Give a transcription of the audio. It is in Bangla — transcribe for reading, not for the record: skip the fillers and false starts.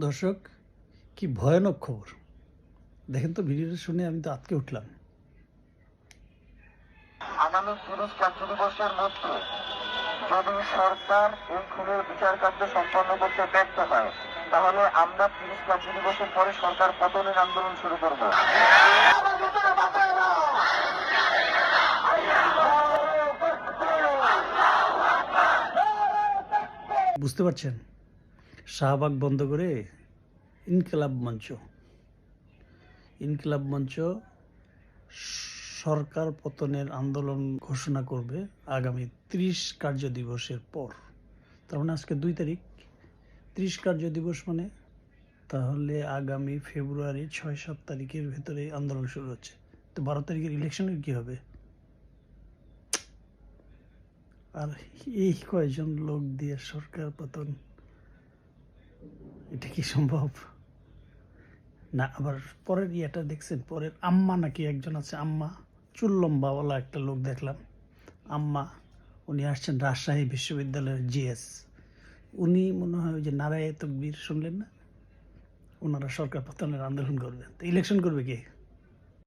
দর্শক, কি ভয়ানক খবর দেখেন তো। ভিডিওটা শুনে আমি তো আঁতকে উঠলাম। আগামী ৩০ কার্যদিবসের মধ্যে যদি সরকার এই খুনের বিচার কার্য সম্পন্ন করতে ব্যর্থ হয়, তাহলে আমরা ৩০ কার্যদিবসের পরে সরকার পতনের আন্দোলন শুরু করব। বুঝতে পারছেন, শাহবাগ বন্ধ করে ইনকিলাব মঞ্চ সরকার পতনের আন্দোলন ঘোষণা করবে আগামী ৩০ কার্য দিবসের পর। তার মানে আজকে ২ তারিখ, ৩০ কার্য দিবস মানে তাহলে আগামী ফেব্রুয়ারি ৬-৭ তারিখের ভেতরে আন্দোলন শুরু হচ্ছে। তো ১২ তারিখের ইলেকশনের কি হবে? আর এই কয়জন লোক দিয়ে সরকার পতন, এটা কি সম্ভব? না, আবার পরের ইয়েটা দেখছেন, পরের আম্মা নাকি একজন আছে, আম্মা চুল লম্বাওয়ালা একটা লোক দেখলাম, আম্মা। উনি আসছেন রাজশাহী বিশ্ববিদ্যালয়ের জিএস। উনি মনে হয় ওই যে নারায়ে তকবীর শুনলেন না, ওনারা সরকার পতনের আন্দোলন করবেন। তো ইলেকশন করবে কে?